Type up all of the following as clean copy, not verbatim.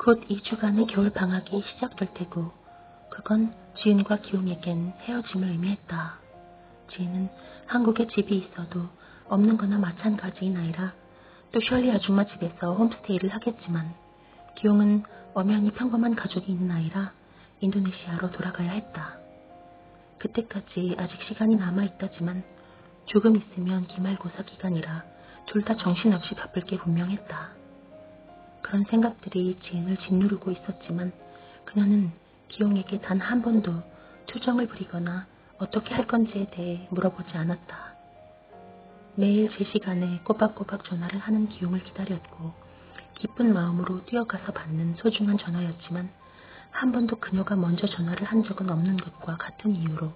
곧 2주간의 겨울 방학이 시작될 테고 그건 지은과 기용에겐 헤어짐을 의미했다. 지은은 한국에 집이 있어도 없는 거나 마찬가지인 아이라 또 셜리 아줌마 집에서 홈스테이를 하겠지만 기용은 엄연히 평범한 가족이 있는 아이라 인도네시아로 돌아가야 했다. 그때까지 아직 시간이 남아있다지만 조금 있으면 기말고사 기간이라 둘 다 정신없이 바쁠 게 분명했다. 그런 생각들이 지은을 짓누르고 있었지만 그녀는 기용에게 단 한 번도 투정을 부리거나 어떻게 할 건지에 대해 물어보지 않았다. 매일 제 시간에 꼬박꼬박 전화를 하는 기용을 기다렸고 기쁜 마음으로 뛰어가서 받는 소중한 전화였지만 한 번도 그녀가 먼저 전화를 한 적은 없는 것과 같은 이유로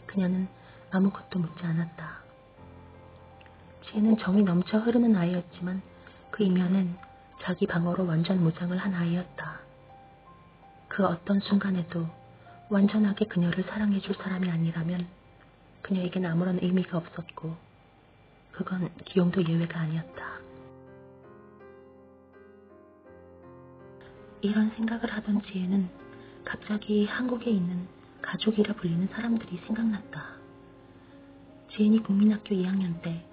그녀는 아무것도 묻지 않았다. 지은은 정이 넘쳐 흐르는 아이였지만 그 이면엔 자기 방어로 완전 무장을 한 아이였다. 그 어떤 순간에도 완전하게 그녀를 사랑해줄 사람이 아니라면 그녀에겐 아무런 의미가 없었고 그건 기용도 예외가 아니었다. 이런 생각을 하던 지혜는 갑자기 한국에 있는 가족이라 불리는 사람들이 생각났다. 지은이 국민학교 2학년 때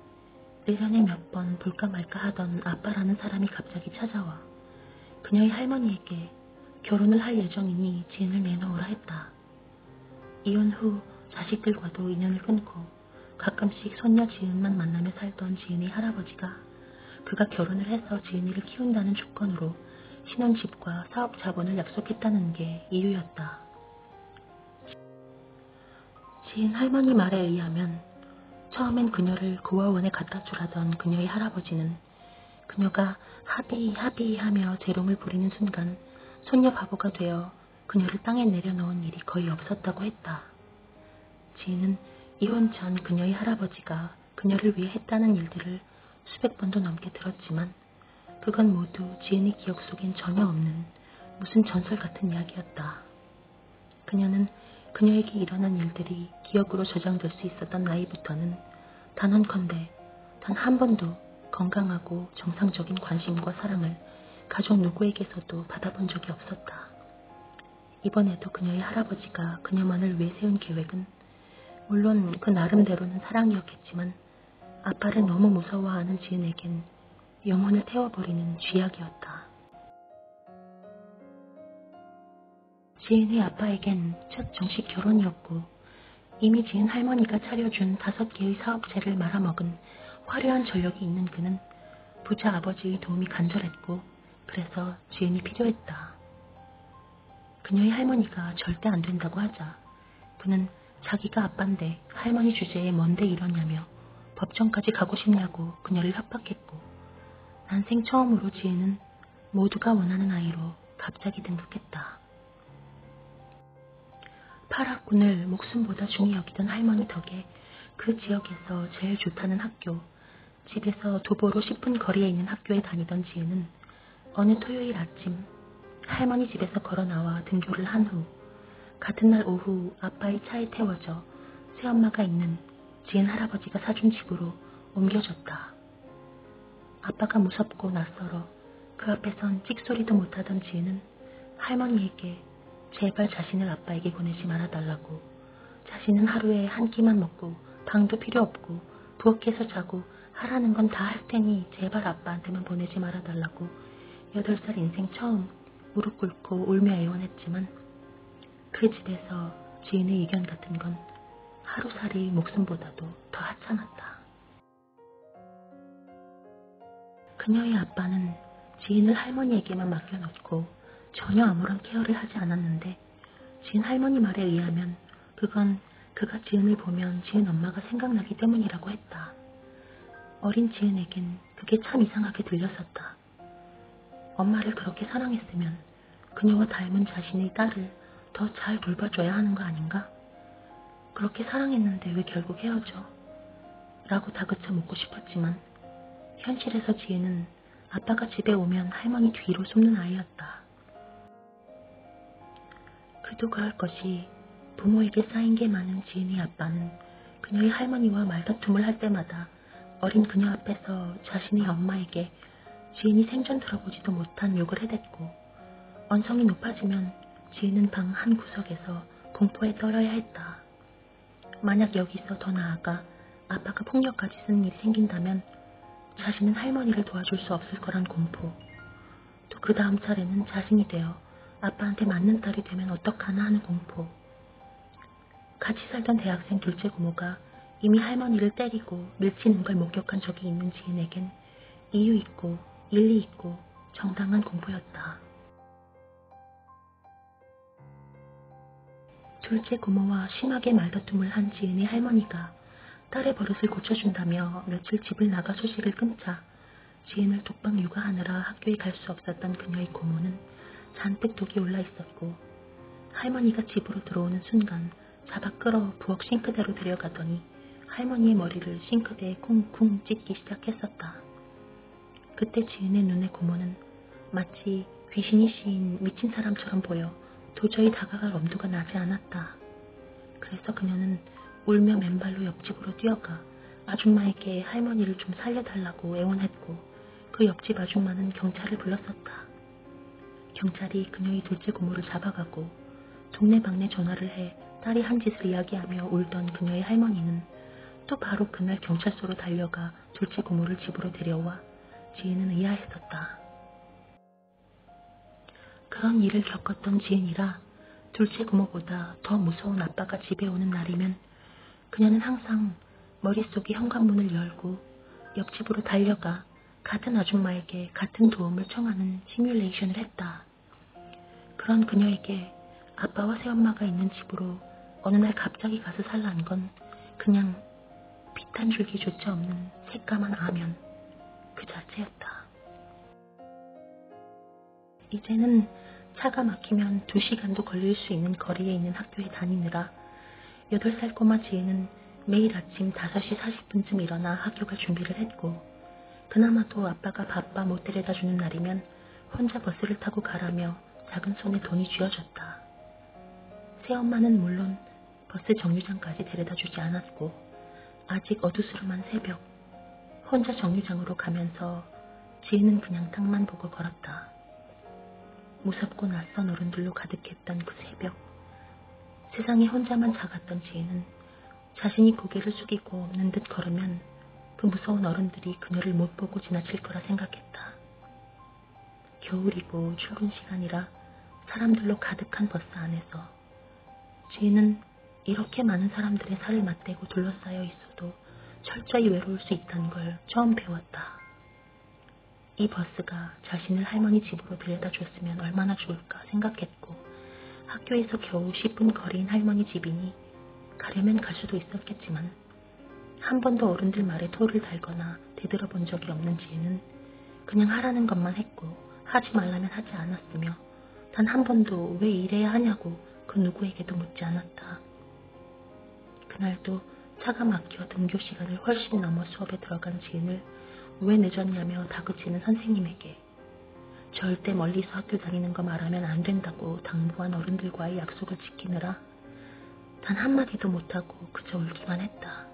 1년에 몇 번 볼까 말까 하던 아빠라는 사람이 갑자기 찾아와 그녀의 할머니에게 결혼을 할 예정이니 지은을 내놓으라 했다. 이혼 후 자식들과도 인연을 끊고 가끔씩 손녀 지은만 만나며 살던 지은의 할아버지가 그가 결혼을 해서 지은이를 키운다는 조건으로 신혼집과 사업 자본을 약속했다는 게 이유였다. 지은 할머니 말에 의하면 처음엔 그녀를 고아원에 갖다 주라던 그녀의 할아버지는 그녀가 하비 하며 재롱을 부리는 순간 손녀 바보가 되어 그녀를 땅에 내려놓은 일이 거의 없었다고 했다. 지은은 이혼 전 그녀의 할아버지가 그녀를 위해 했다는 일들을 수백 번도 넘게 들었지만 그건 모두 지은의 기억 속엔 전혀 없는 무슨 전설 같은 이야기였다. 그녀는 그녀에게 일어난 일들이 기억으로 저장될 수 있었던 나이부터는 단언컨대 단 한 번도 건강하고 정상적인 관심과 사랑을 가족 누구에게서도 받아본 적이 없었다. 이번에도 그녀의 할아버지가 그녀만을 위해 세운 계획은 물론 그 나름대로는 사랑이었겠지만 아빠를 너무 무서워하는 지은에겐 영혼을 태워버리는 쥐약이었다. 지은의 아빠에겐 첫 정식 결혼이었고 이미 지은 할머니가 차려준 5개의 사업체를 말아먹은 화려한 전력이 있는 그는 부자 아버지의 도움이 간절했고 그래서 지은이 필요했다. 그녀의 할머니가 절대 안 된다고 하자 그는 자기가 아빠인데 할머니 주제에 뭔데 이러냐며 법정까지 가고 싶냐고 그녀를 협박했고 난생 처음으로 지은은 모두가 원하는 아이로 갑자기 등극했다. 파락군을 목숨보다 중히 여기던 할머니 덕에 그 지역에서 제일 좋다는 학교, 집에서 도보로 10분 거리에 있는 학교에 다니던 지은은 어느 토요일 아침 할머니 집에서 걸어 나와 등교를 한 후 같은 날 오후 아빠의 차에 태워져 새엄마가 있는 지은 할아버지가 사준 집으로 옮겨졌다. 아빠가 무섭고 낯설어 그 앞에선 찍소리도 못하던 지은은 할머니에게 제발 자신을 아빠에게 보내지 말아달라고, 자신은 하루에 한 끼만 먹고 방도 필요 없고 부엌에서 자고 하라는 건 다 할 테니 제발 아빠한테만 보내지 말아달라고 8살 인생 처음 무릎 꿇고 울며 애원했지만 그 집에서 지은의 의견 같은 건 하루살이 목숨보다도 더 하찮았다. 그녀의 아빠는 지은을 할머니에게만 맡겨놓고 전혀 아무런 케어를 하지 않았는데 지은 할머니 말에 의하면 그건 그가 지은을 보면 지은 엄마가 생각나기 때문이라고 했다. 어린 지은에겐 그게 참 이상하게 들렸었다. 엄마를 그렇게 사랑했으면 그녀와 닮은 자신의 딸을 더 잘 돌봐줘야 하는 거 아닌가? 그렇게 사랑했는데 왜 결국 헤어져? 라고 다그쳐 묻고 싶었지만 현실에서 지은은 아빠가 집에 오면 할머니 뒤로 숨는 아이였다. 그도 그럴 것이 부모에게 쌓인 게 많은 지은의 아빠는 그녀의 할머니와 말다툼을 할 때마다 어린 그녀 앞에서 자신의 엄마에게 지은이 생전 들어보지도 못한 욕을 해댔고 언성이 높아지면 지은은 방 한 구석에서 공포에 떨어야 했다. 만약 여기서 더 나아가 아빠가 폭력까지 쓰는 일이 생긴다면 자신은 할머니를 도와줄 수 없을 거란 공포, 또 그 다음 차례는 자신이 되어 아빠한테 맞는 딸이 되면 어떡하나 하는 공포. 같이 살던 대학생 둘째 고모가 이미 할머니를 때리고 밀치는 걸 목격한 적이 있는 지은에겐 이유 있고 일리 있고 정당한 공포였다. 둘째 고모와 심하게 말다툼을 한 지은의 할머니가 딸의 버릇을 고쳐준다며 며칠 집을 나가 소식을 끊자 지은을 독방 육아하느라 학교에 갈 수 없었던 그녀의 고모는 잔뜩 독이 올라 있었고, 할머니가 집으로 들어오는 순간 잡아 끌어 부엌 싱크대로 데려가더니 할머니의 머리를 싱크대에 쿵쿵 찢기 시작했었다. 그때 지은의 눈에 고모는 마치 귀신이 씌인 미친 사람처럼 보여 도저히 다가갈 엄두가 나지 않았다. 그래서 그녀는 울며 맨발로 옆집으로 뛰어가 아줌마에게 할머니를 좀 살려달라고 애원했고, 그 옆집 아줌마는 경찰을 불렀었다. 경찰이 그녀의 둘째 고모를 잡아가고 동네방네 전화를 해 딸이 한 짓을 이야기하며 울던 그녀의 할머니는 또 바로 그날 경찰서로 달려가 둘째 고모를 집으로 데려와 지은은 의아했었다. 그런 일을 겪었던 지은이라 둘째 고모보다 더 무서운 아빠가 집에 오는 날이면 그녀는 항상 머릿속에 현관문을 열고 옆집으로 달려가 같은 아줌마에게 같은 도움을 청하는 시뮬레이션을 했다. 그런 그녀에게 아빠와 새엄마가 있는 집으로 어느 날 갑자기 가서 살라는 건 그냥 빛 한 줄기조차 없는 새까만 아면 그 자체였다. 이제는 차가 막히면 2시간도 걸릴 수 있는 거리에 있는 학교에 다니느라 8살 꼬마 지혜는 매일 아침 5시 40분쯤 일어나 학교 갈 준비를 했고, 그나마도 아빠가 바빠 못 데려다주는 날이면 혼자 버스를 타고 가라며 작은 손에 돈이 쥐어졌다. 새엄마는 물론 버스 정류장까지 데려다주지 않았고, 아직 어두스름한 새벽 혼자 정류장으로 가면서 지혜는 그냥 땅만 보고 걸었다. 무섭고 낯선 어른들로 가득했던 그 새벽, 세상에 혼자만 작았던 지혜는 자신이 고개를 숙이고 없는 듯 걸으면 그 무서운 어른들이 그녀를 못 보고 지나칠 거라 생각했다. 겨울이고 출근 시간이라 사람들로 가득한 버스 안에서 지혜는 이렇게 많은 사람들의 살을 맞대고 둘러싸여 있어도 철저히 외로울 수 있다는 걸 처음 배웠다. 이 버스가 자신을 할머니 집으로 데려다 줬으면 얼마나 좋을까 생각했고, 학교에서 겨우 10분 거리인 할머니 집이니 가려면 갈 수도 있었겠지만 한 번도 어른들 말에 토를 달거나 되들어본 적이 없는 지혜는 그냥 하라는 것만 했고 하지 말라면 하지 않았으며 단 한 번도 왜 이래야 하냐고 그 누구에게도 묻지 않았다. 그날도 차가 막혀 등교 시간을 훨씬 넘어 수업에 들어간 지은을 왜 늦었냐며 다그치는 선생님에게 절대 멀리서 학교 다니는 거 말하면 안 된다고 당부한 어른들과의 약속을 지키느라 단 한마디도 못하고 그저 울기만 했다.